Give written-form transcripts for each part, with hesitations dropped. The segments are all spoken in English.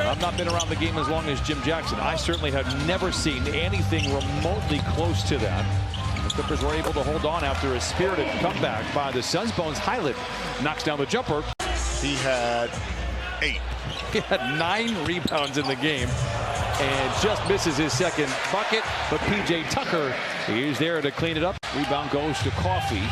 I've not been around the game as long as Jim Jackson. I certainly have never seen anything remotely close to that. The Clippers were able to hold on after a spirited comeback by the Suns. Bones Highland knocks down the jumper. He had 8. He had 9 rebounds in the game and just misses his second bucket. But P.J. Tucker is there to clean it up. Rebound goes to Coffey.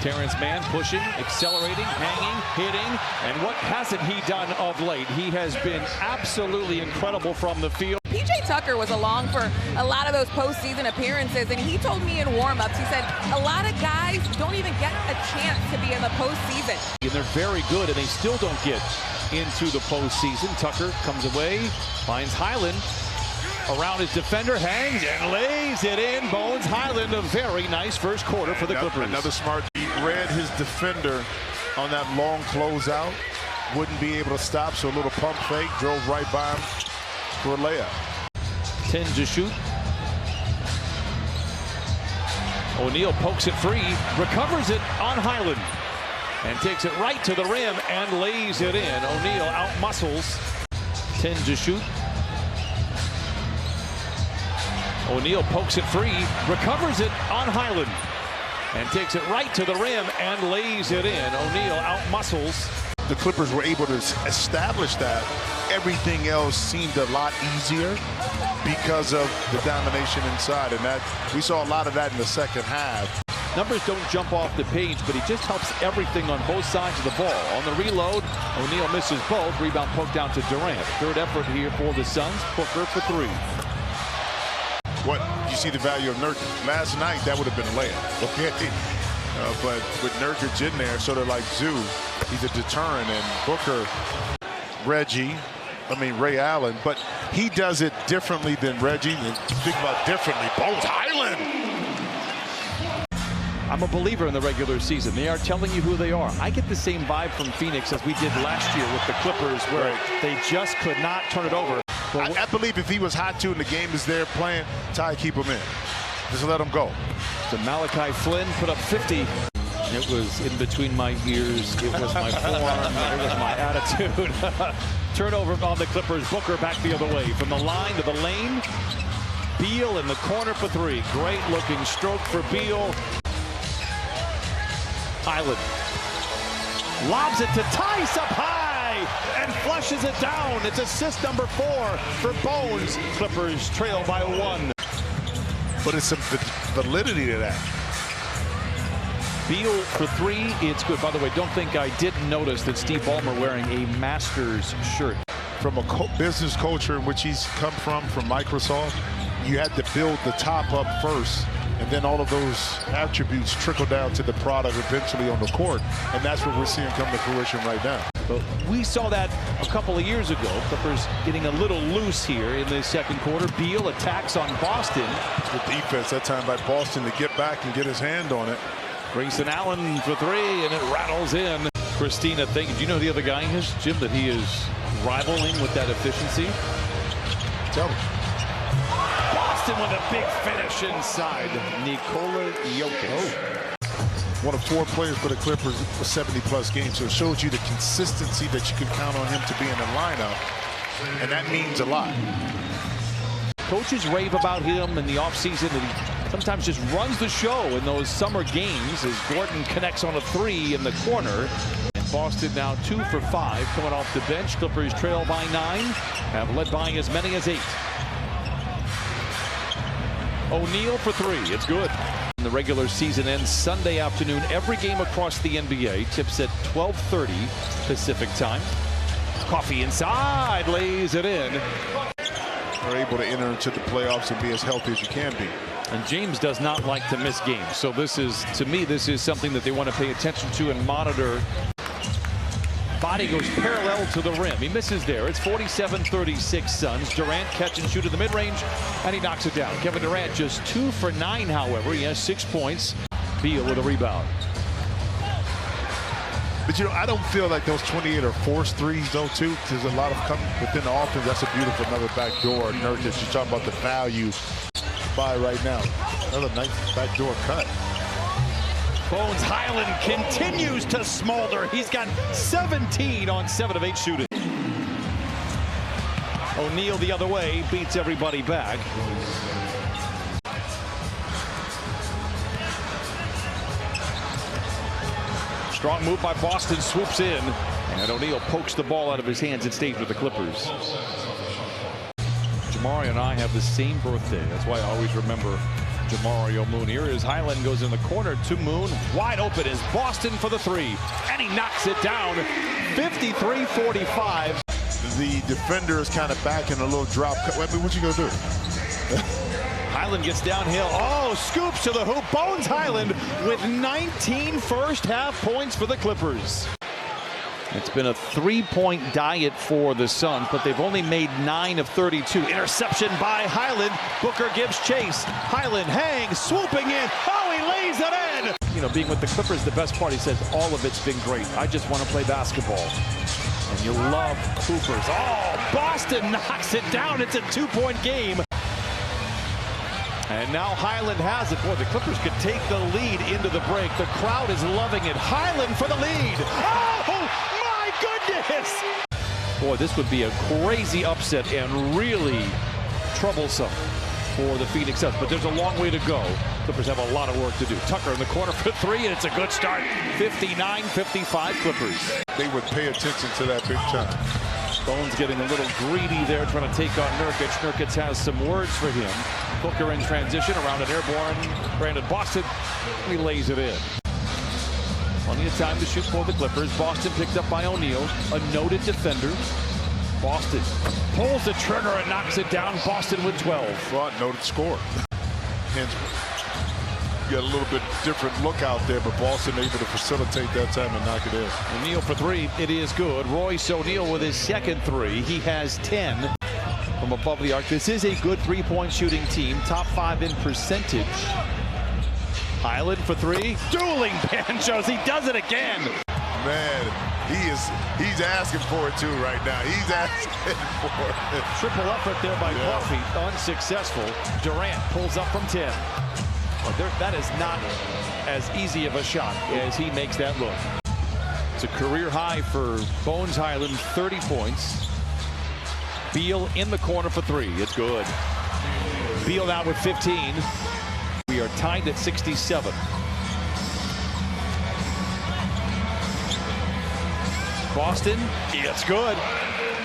Terrence Mann pushing, accelerating, hanging, hitting. And what hasn't he done of late? He has been absolutely incredible from the field. P.J. Tucker was along for a lot of those postseason appearances, and he told me in warmups, he said, a lot of guys don't even get a chance to be in the postseason. And they're very good, and they still don't get into the postseason. Tucker comes away, finds Highland around his defender, hangs and lays it in. Bones Highland, a very nice first quarter for the Clippers. Another smart. He read his defender on that long closeout. Wouldn't be able to stop, so a little pump fake, drove right by him for a layup. 10 to shoot. O'Neal pokes it free, recovers it on Highland, and takes it right to the rim and lays it in. O'Neal out-muscles. 10 to shoot. O'Neal pokes it free, recovers it on Highland, and takes it right to the rim and lays it in. O'Neal out-muscles. The Clippers were able to establish that. Everything else seemed a lot easier because of the domination inside, and that we saw a lot of that in the second half. Numbers don't jump off the page, but he just helps everything on both sides of the ball. On the reload, O'Neal misses both. Rebound poked down to Durant. Third effort here for the Suns. Booker for 3. What you see the value of Nurkic. Last night, that would have been a layup. Okay. But with Nurkic in there, sort of like Zoo, he's a deterrent, and Booker, Ray Allen, but he does it differently than Reggie. And think about differently, Bones Highland. I'm a believer in the regular season. They are telling you who they are. I get the same vibe from Phoenix as we did last year with the Clippers, where they just could not turn it over. I believe if he was hot too and the game is there playing, Ty, keep him in. Just let him go. So Malachi Flynn put up 50. It was in between my ears. It was my form. It was my attitude. Turnover on the Clippers. Booker back the other way. From the line to the lane. Beal in the corner for 3. Great looking stroke for Beal. Highland lobs it to Tice up high and flushes it down. It's assist number 4 for Bones. Clippers trail by 1. But it's some validity to that. Beal for 3, it's good. By the way, don't think I didn't notice that Steve Ballmer wearing a Masters shirt. From a business culture in which he's come from Microsoft, you had to build the top up first, and then all of those attributes trickle down to the product eventually on the court, and that's what we're seeing come to fruition right now. But we saw that a couple of years ago. Clippers getting a little loose here in the second quarter. Beal attacks on Boston. Good defense that time by Boston to get back and get his hand on it. Grayson Allen for 3, and it rattles in. Christina, do you know the other guy is, Jim, that he is rivaling with that efficiency? Tell me. Boston with a big finish inside. Nikola Jokic. One of 4 players for the Clippers for 70-plus games, so it shows you the consistency that you can count on him to be in the lineup, and that means a lot. Coaches rave about him in the offseason, that he sometimes just runs the show in those summer games as Gordon connects on a 3 in the corner. And Boston now 2 for 5 coming off the bench. Clippers trail by 9, have led by as many as 8. O'Neal for 3, it's good. The regular season ends Sunday afternoon. Every game across the NBA tips at 12:30 Pacific time. Coffey inside, lays it in. Are able to enter into the playoffs and be as healthy as you can be. And James does not like to miss games. So this is, to me, this is something that they want to pay attention to and monitor. Body goes parallel to the rim. He misses there. It's 47-36 Suns. Durant catch and shoot in the mid-range, and he knocks it down. Kevin Durant just 2 for 9, however. He has 6 points. Beal with a rebound. But, you know, I don't feel like those 28 are forced threes, though, too. There's a lot of coming within the offense. That's a beautiful another backdoor. Nurkic, you're talking about the value by right now. Another nice backdoor cut. Bones Highland continues to smolder. He's got 17 on 7 of 8 shooting. O'Neal the other way, beats everybody back. Strong move by Boston, swoops in, and O'Neal pokes the ball out of his hands and stays with the Clippers. Jamari and I have the same birthday. That's why I always remember Jamario Moon. Here is Highland, goes in the corner to Moon. Wide open is Boston for the three, and he knocks it down. 53-45. The defender is kind of back in a little drop. I mean, what you gonna do? Highland gets downhill. Oh, scoops to the hoop. Bones Highland with 19 first half points for the Clippers. It's been a three-point diet for the Suns, but they've only made 9 of 32. Interception by Highland. Booker gives chase. Highland hangs, swooping in. Oh, he lays it in. You know, being with the Clippers, the best part, he says, all of it's been great. I just want to play basketball. And you love Coopers. Oh, Boston knocks it down. It's a two-point game. And now Highland has it. Boy, the Clippers could take the lead into the break. The crowd is loving it. Highland for the lead. Oh, my goodness! Boy, this would be a crazy upset and really troublesome for the Phoenix Suns. But there's a long way to go. Clippers have a lot of work to do. Tucker in the corner for three, and it's a good start. 59-55 Clippers. They would pay attention to that big time. Bones getting a little greedy there, trying to take on Nurkic. Nurkic has some words for him. Booker in transition around an airborne Brandon Boston. He lays it in. Plenty of time to shoot for the Clippers. Boston picked up by O'Neal, a noted defender. Boston pulls the trigger and knocks it down. Boston with 12. Well, noted score. Hence, you got a little bit different look out there, but Boston able to facilitate that time and knock it in. O'Neal for three. It is good. Royce O'Neal with his second three. He has 10 from above the arc. This is a good three-point shooting team. Top 5 in percentage. Highland for three. Dueling banjos. He does it again. Man, he's asking for it too right now. He's asking for it. Triple effort there by Coffey. Unsuccessful. Durant pulls up from 10. Well, that is not as easy of a shot as he makes that look. It's a career high for Bones Highland, 30 points. Beal in the corner for three. It's good. Beal now with 15. We are tied at 67. Boston, it's good.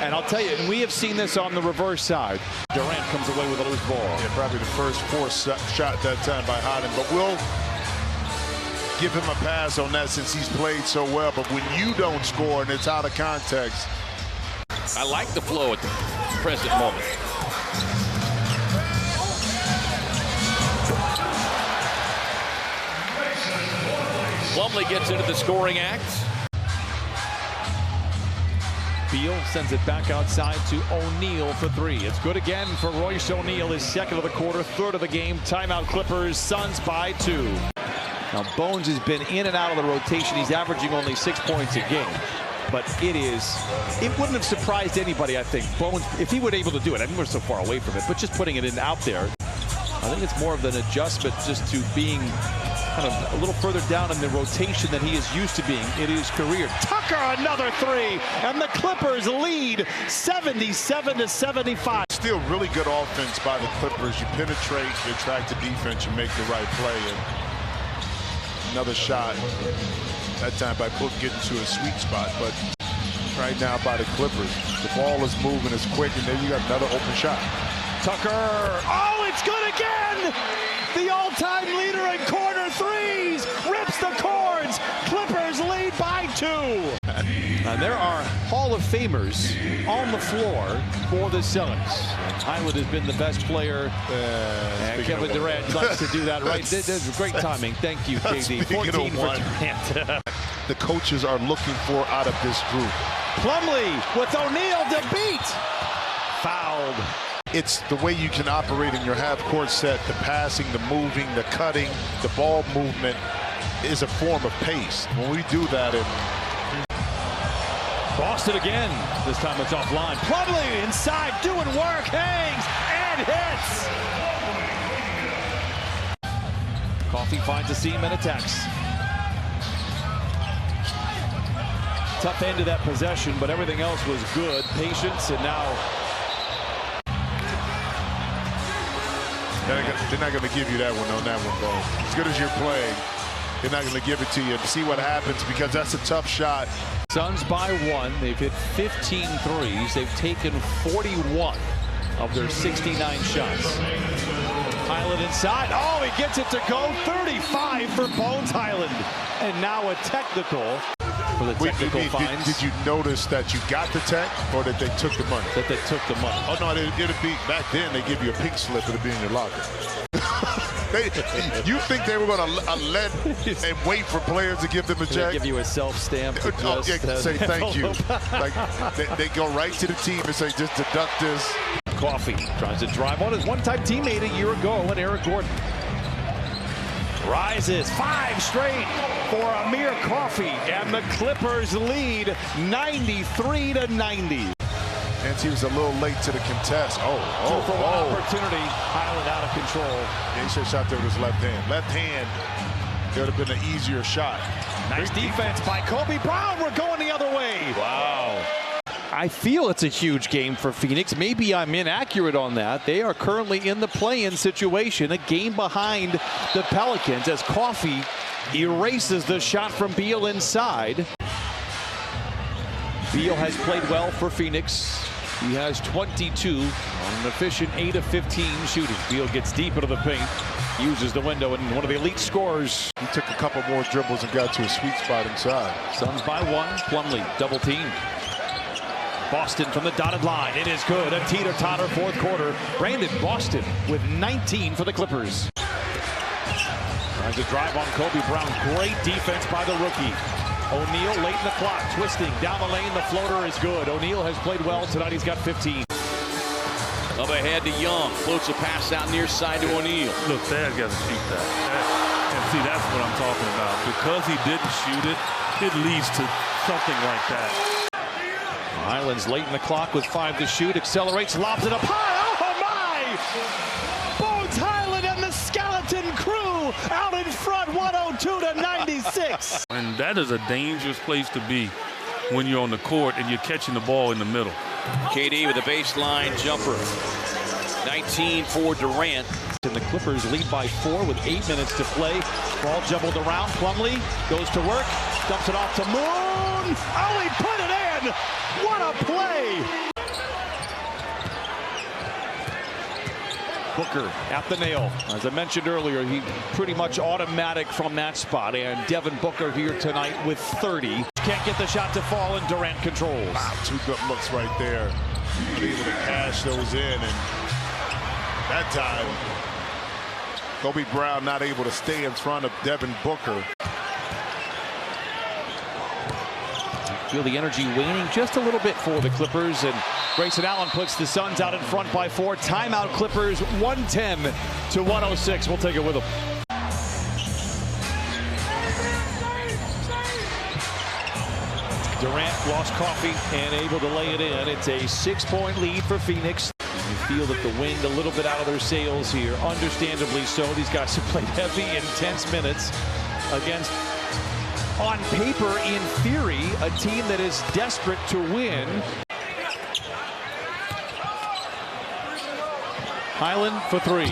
And I'll tell you, and we have seen this on the reverse side. Durant comes away with a loose ball. Yeah, probably the first forced shot that time by Highland, but we'll give him a pass on that since he's played so well. But when you don't score and it's out of context. I like the flow at the present moment. Plumlee gets into the scoring act. Beal sends it back outside to O'Neal for three. It's good again for Royce O'Neal, his second of the quarter, third of the game. Timeout Clippers, Suns by 2. Now Bones has been in and out of the rotation. He's averaging only 6 points a game. But it wouldn't have surprised anybody, I think. Bones, if he were able to do it, I mean, we're so far away from it, but just putting it in out there, I think it's more of an adjustment just to being kind of a little further down in the rotation than he is used to being in his career. Tucker, another three, and the Clippers lead 77-75. Still really good offense by the Clippers. You penetrate, you attract the defense, you make the right play. And another shot, that time by Book getting to a sweet spot, but right now by the Clippers, the ball is moving, it's quick, and then you got another open shot. Tucker, oh, it's good again! The all-time leader in corner threes rips the cords. Clippers lead by 2. And there are Hall of Famers on the floor for the Suns. Highland has been the best player. And Kevin Durant likes to do that, right? This is great timing. Thank you, KD. 14 for Durant. The coaches are looking for out of this group. Plumlee with O'Neal to beat. Fouled. It's the way you can operate in your half-court set, the passing, the moving, the cutting, the ball movement is a form of pace. When we do that, Boston again. This time it's offline. Plumlee inside, doing work, hangs, and hits. Coffey finds a seam and attacks. Tough end to that possession, but everything else was good. Patience, and now They're not going to give you that one on that one, bro. As good as you're playing, they're not going to give it to you. See what happens, because that's a tough shot. Suns by 1. They've hit 15 threes. They've taken 41 of their 69 shots. Highland inside. Oh, he gets it to go. 35 for Bones Highland. And now a technical for the technical fines. Did you notice that you got the tech, or that they took the money? That they took the money. Oh, no, it'd be, back then, they give you a pink slip. It'd be in your locker. You think they were going to let and wait for players to give them a check? They give you a self-stamp. Say thank you. Like, they go right to the team and say, just deduct this. Coffee tries to drive on his one-time teammate a year ago, and Eric Gordon rises 5 straight for Amir Coffee, and the Clippers lead 93-90. And he was a little late to the contest. Opportunity. Highland out of control. Yeah, he should have shot there with his left hand. Left hand, there would have been an easier shot. Nice defense by Kobe Brown. We're going the other way. Wow. I feel it's a huge game for Phoenix. Maybe I'm inaccurate on that. They are currently in the play-in situation, a game behind the Pelicans, as Coffee erases the shot from Beal inside. Beal has played well for Phoenix. He has 22 on an efficient 8 of 15 shooting. Beal gets deep into the paint, uses the window, and one of the elite scorers. He took a couple more dribbles and got to a sweet spot inside. Suns by 1. Plumlee double team. Boston from the dotted line. It is good. A teeter-totter fourth quarter. Brandon Boston with 19 for the Clippers. Tries to drive on Kobe Brown. Great defense by the rookie. O'Neal late in the clock, twisting down the lane. The floater is good. O'Neal has played well tonight. He's got 15. Up ahead to Young. Floats a pass out near side to O'Neal. Look, Thad's got to shoot that. And see, that's what I'm talking about. Because he didn't shoot it, it leads to something like that. Highland's late in the clock with 5 to shoot. Accelerates, lobs it up high. Oh, my! Bones Highland and the Skeleton Crew out in front, 102-96. And that is a dangerous place to be when you're on the court and you're catching the ball in the middle. KD with a baseline jumper. 19 for Durant. And the Clippers lead by 4 with 8 minutes to play. Ball jumbled around. Plumlee goes to work, dumps it off to Moon. Oh, he put it in! What a play! Booker at the nail. As I mentioned earlier, he pretty much automatic from that spot. And Devin Booker here tonight with 30. Can't get the shot to fall, and Durant controls. Wow, 2 good looks right there. Able to cash those in, and that time Kobe Brown not able to stay in front of Devin Booker. Feel the energy waning just a little bit for the Clippers, and Grayson Allen puts the Suns out in front by 4. Timeout Clippers, 110-106. We'll take it with them. Durant lost Coffee and able to lay it in. It's a 6-point lead for Phoenix. You feel that the wind a little bit out of their sails here. Understandably so. These guys have played heavy, intense minutes against, on paper, in theory, a team that is desperate to win. Highland for 3.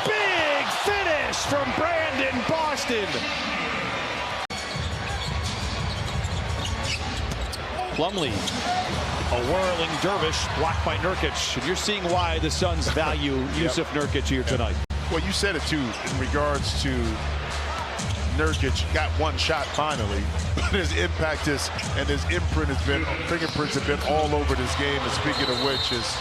Big finish from Brandon Boston. Plumlee, a whirling dervish, blocked by Nurkic. And you're seeing why the Suns value Yusuf Nurkic here tonight. Well, you said it too in regards to Nurkic got 1 shot finally, but his impact is, and his fingerprints have been all over this game. And speaking of which is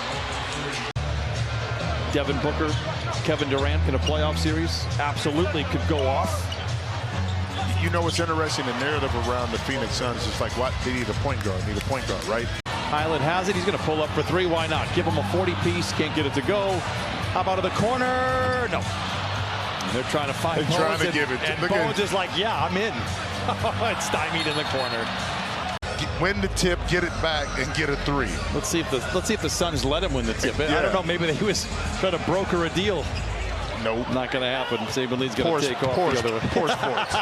Devin Booker, Kevin Durant in a playoff series absolutely could go off. You know what's interesting? The narrative around the Phoenix Suns is like, what? They need a point guard, right? Highland has it. He's going to pull up for 3. Why not? Give him a 40-piece. Can't get it to go. How about in the corner? No. They're trying to find Bones. Trying to give it. And Bones is like, yeah, I'm in. It's stymied in the corner. Win the tip, get it back, and get a 3. Let's see if the Suns let him win the tip. Yeah. I don't know. Maybe he was trying to broker a deal. Nope. Not going to happen. Saban Lee's going to take off the other one. Poor sports.